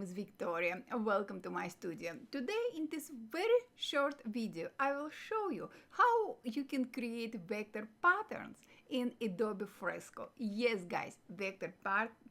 name is Victoria. Welcome to my studio. Today in this very short video I will show you how you can create vector patterns in Adobe Fresco. Yes guys, vector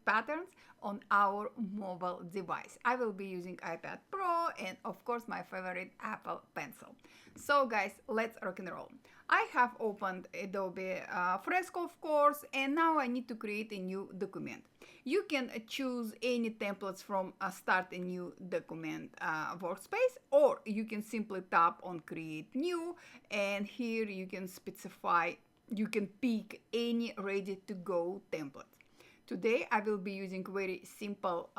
patterns on our mobile device. I will be using iPad Pro and of course my favorite Apple Pencil. So guys, let's rock and roll. I have opened Adobe Fresco of course, and now I need to create a new document. You can choose any templates from start a new document workspace, or you can simply tap on create new, and here you can specify, you can pick any ready to go template. Today I will be using very simple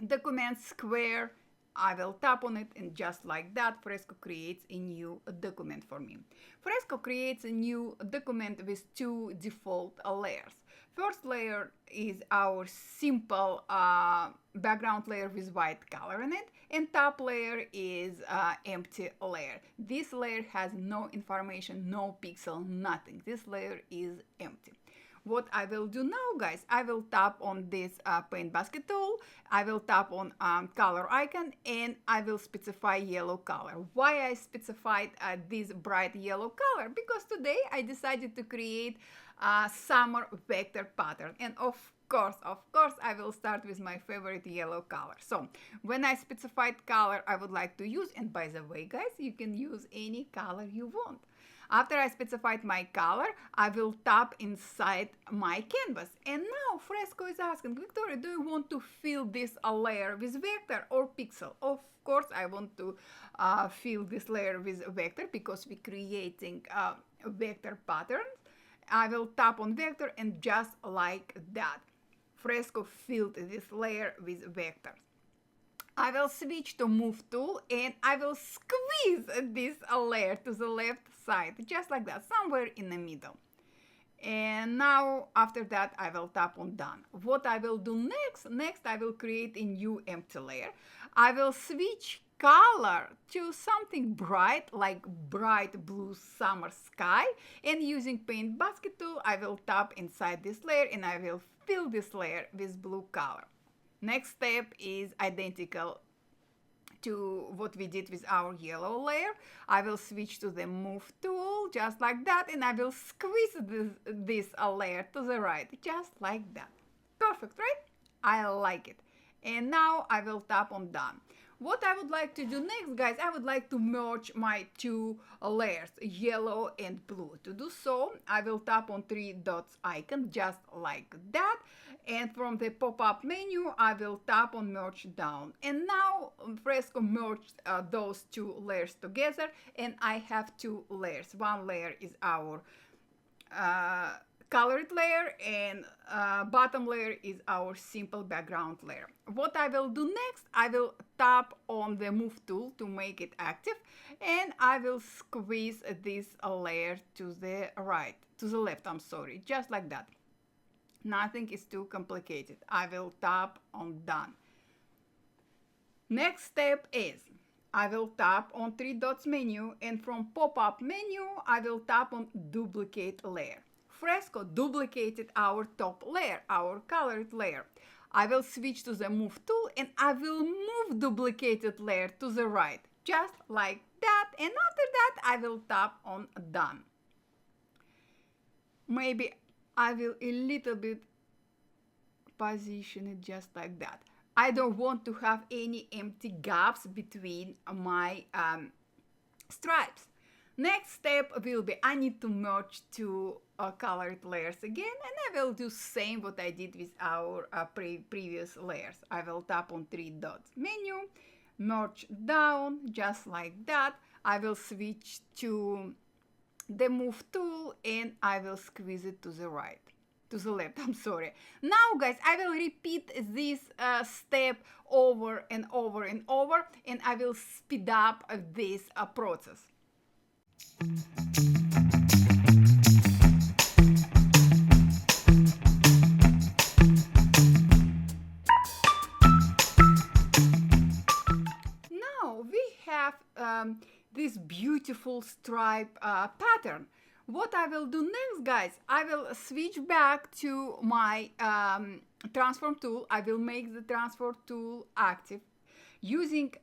document square. I will tap on it, and just like that Fresco creates a new document for me. Fresco creates a new document with two default layers. First layer is our simple background layer with white color in it, and top layer is empty layer. This layer has no information, no pixel, nothing. This layer is empty. What I will do now, guys, I will tap on this paint basket tool, I will tap on color icon, and I will specify yellow color. Why I specified this bright yellow color? Because today I decided to create a summer vector pattern, and of course, I will start with my favorite yellow color. So when I specified color I would like to use, and by the way guys, you can use any color you want. After I specified my color, I will tap inside my canvas. And now Fresco is asking, Victoria, do you want to fill this layer with vector or pixel? Of course, I want to fill this layer with vector because we're creating vector patterns. I will tap on vector, and just like that, Fresco filled this layer with vectors. I will switch to move tool, and I will squeeze this layer to the left side, just like that, somewhere in the middle. And now after that I will tap on done. What I will do next I will create a new empty layer. I will switch color to something bright, like bright blue summer sky, and using paint basket tool I will tap inside this layer, and I will fill this layer with blue color. Next step is identical to what we did with our yellow layer. I will switch to the move tool, just like that, and I will squeeze this layer to the right, just like that. Perfect, right? I like it. And now I will tap on done. What I would like to do next, guys, I would like to merge my two layers, yellow and blue. To do so, I will tap on three dots icon, just like that. And from the pop-up menu, I will tap on merge down. And now Fresco merged those two layers together, and I have two layers. One layer is our colored layer, and bottom layer is our simple background layer. What I will do next, I will tap on the move tool to make it active, and I will squeeze this layer to the right, to the left, I'm sorry, just like that. Nothing is too complicated. I will tap on done. Next step is I will tap on three dots menu, and from pop-up menu I will tap on duplicate layer. Fresco duplicated our top layer, our colored layer. I will switch to the move tool, and I will move duplicated layer to the right, just like that, and after that I will tap on done. Maybe I will a little bit position it just like that. I don't want to have any empty gaps between my stripes. Next step will be I need to merge two colored layers again, and I will do same what I did with our previous layers. I will tap on three dots menu, merge down, just like that. I will switch to the move tool, and I will squeeze it to the right, to the left, I'm sorry. Now guys, I will repeat this step over and over and over, and I will speed up this process. Now we have this beautiful stripe pattern. What I will do next, guys, I will switch back to my transform tool. I will make the transform tool active. Using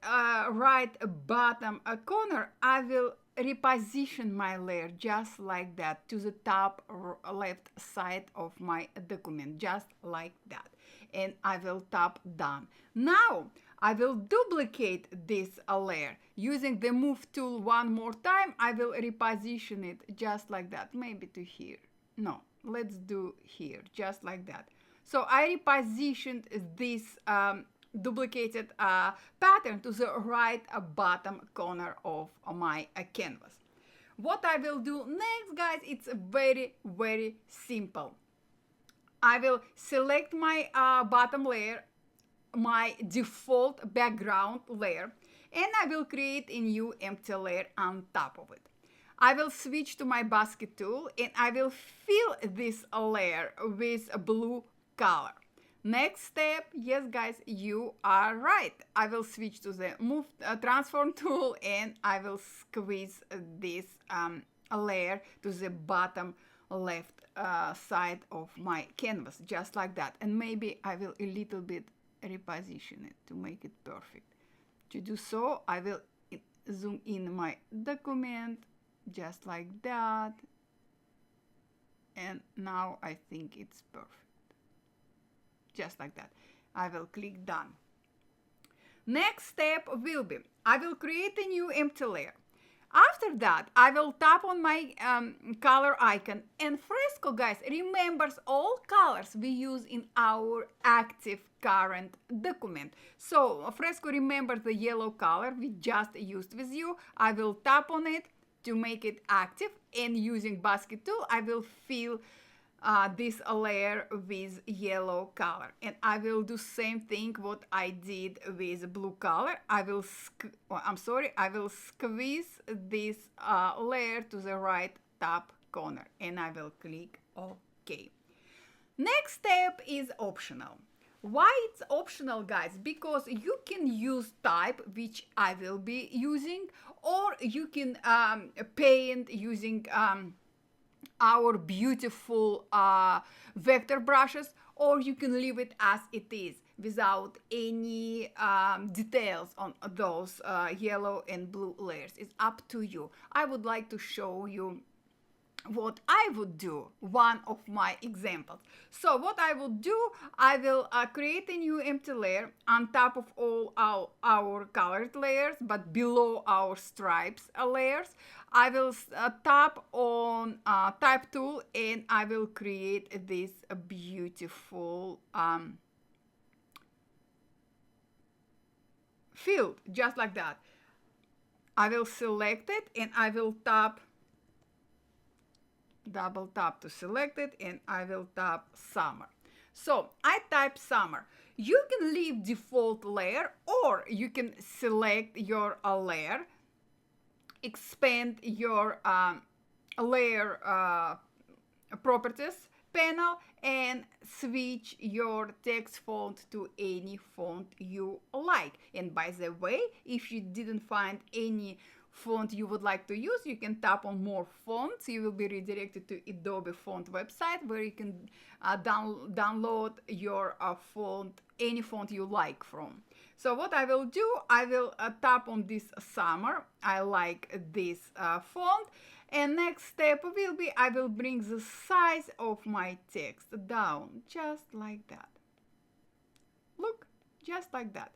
right bottom corner, I will reposition my layer just like that to the top left side of my document, just like that. And I will tap done. Now I will duplicate this layer. Using the move tool one more time, I will reposition it just like that, maybe to here. No, let's do here, just like that. So I repositioned this duplicated pattern to the right bottom corner of my canvas. What I will do next, guys, it's very, very simple. I will select my bottom layer, my default background layer, and I will create a new empty layer on top of it. I will switch to my basket tool and I will fill this layer with a blue color. Next step, yes guys, you are right. I will switch to the move transform tool and I will squeeze this layer to the bottom left side of my canvas, just like that. And maybe I will a little bit reposition it to make it perfect. To do so, I will zoom in my document just like that, and now I think it's perfect. Just like that. I will click done. Next step will be, I will create a new empty layer. After that, I will tap on my color icon, and Fresco, guys, remembers all colors we use in our active current document. So Fresco remembers the yellow color we just used with you. I will tap on it to make it active, and using basket tool, I will fill this layer with yellow color, and I will do same thing what I did with blue color. I will squeeze this layer to the right top corner, and I will click OK. Next step is optional. Why it's optional, guys? Because you can use type, which I will be using, or you can paint using our beautiful vector brushes, or you can leave it as it is without any details on those yellow and blue layers. It's up to you. I would like to show you what I would do, one of my examples. So what I will do, I will create a new empty layer on top of all our colored layers, but below our stripes layers. I will tap on type tool, and I will create this beautiful field, just like that. I will select it, and I will double tap to select it, and I will tap summer. So I type summer. You can leave default layer, or you can select your layer, expand your layer properties panel, and switch your text font to any font you like. And by the way, if you didn't find any font you would like to use, you can tap on more fonts. You will be redirected to Adobe font website, where you can download your font, any font you like from. So what I will do, I will tap on this summer. I like this font. And next step will be, I will bring the size of my text down, just like that. Look, just like that.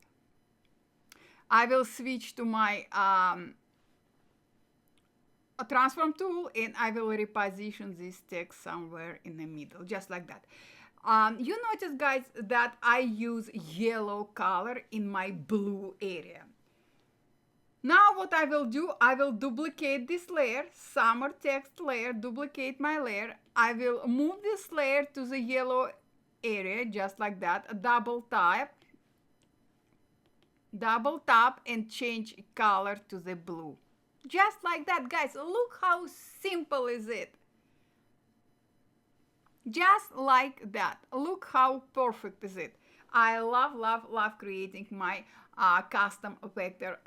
I will switch to my transform tool, and I will reposition this text somewhere in the middle, just like that. You notice, guys, that I use yellow color in my blue area. Now what I will do, I will duplicate this layer, summer text layer, duplicate my layer. I will move this layer to the yellow area, just like that. Double tap, and change color to the blue. Just like that, guys. Look how simple is it. Just like that. Look how perfect is it. I love creating my custom vector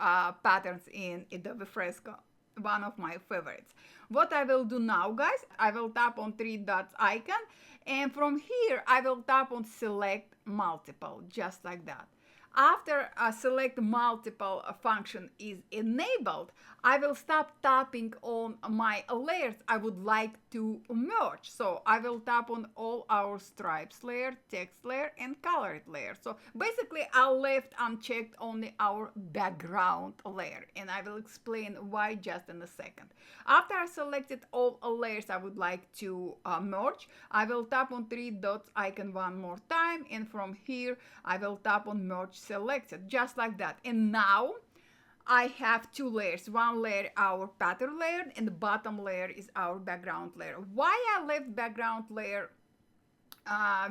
patterns in Adobe Fresco. one of my favorites. What I will do now, guys, I will tap on three dots icon, and from here I will tap on select multiple, just like that. After select multiple function is enabled, I will stop tapping on my layers I would like to merge. So I will tap on all our stripes layer, text layer, and colored layer. So basically I left unchecked only our background layer, and I will explain why just in a second. After I selected all layers I would like to merge, I will tap on three dots icon one more time, and from here I will tap on merge selected, just like that. And now I have two layers. One layer our pattern layer, and the bottom layer is our background layer. Why I left background layer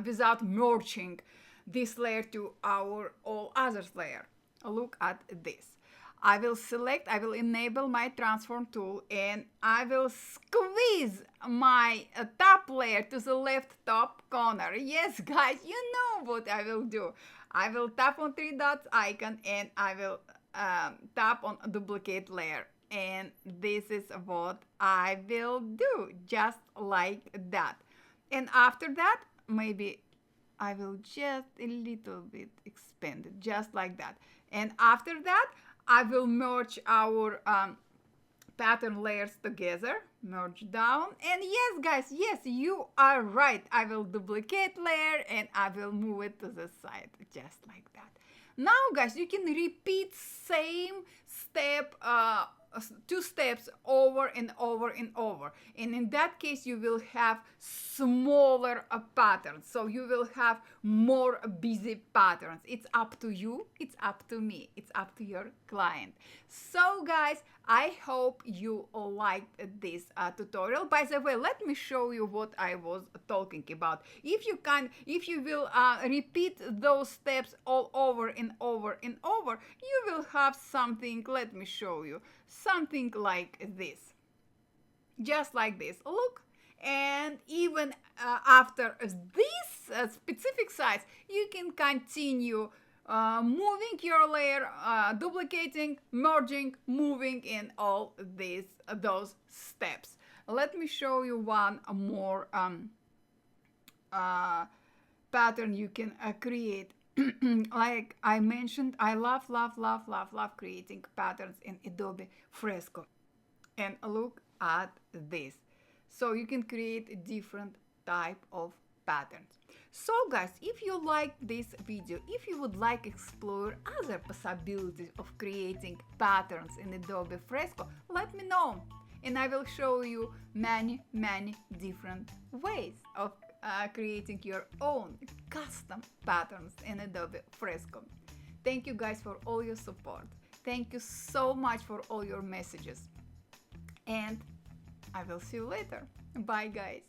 without merging this layer to our all others layer? Look at this. I will enable my transform tool, and I will squeeze my top layer to the left top corner. Yes, guys, you know what I will do. I will tap on three dots icon, and I will tap on duplicate layer, and this is what I will do, just like that. And after that, maybe I will just a little bit expand it, just like that. And after that, I will merge our pattern layers together, merge down, and yes, guys, yes, you are right. I will duplicate layer, and I will move it to the side, just like that. Now, guys, you can repeat same step, two steps over and over and over. And in that case, you will have smaller patterns. So you will have more busy patterns. It's up to you. It's up to me. It's up to your client. So, guys, I hope you liked this tutorial. By the way, let me show you what I was talking about. If you will repeat those steps all over and over and over, you will have something, let me show you, something like this. Just like this. Look. And even after this specific size, you can continue moving your layer, duplicating, merging, moving in all those steps. Let me show you one more pattern you can create. Like I mentioned, I love creating patterns in Adobe Fresco. And look at this. So you can create a different type of patterns. So guys, if you like this video, if you would like to explore other possibilities of creating patterns in Adobe Fresco, let me know. And I will show you many different ways of creating your own custom patterns in Adobe Fresco. Thank you guys for all your support. Thank you so much for all your messages. And I will see you later. Bye, guys.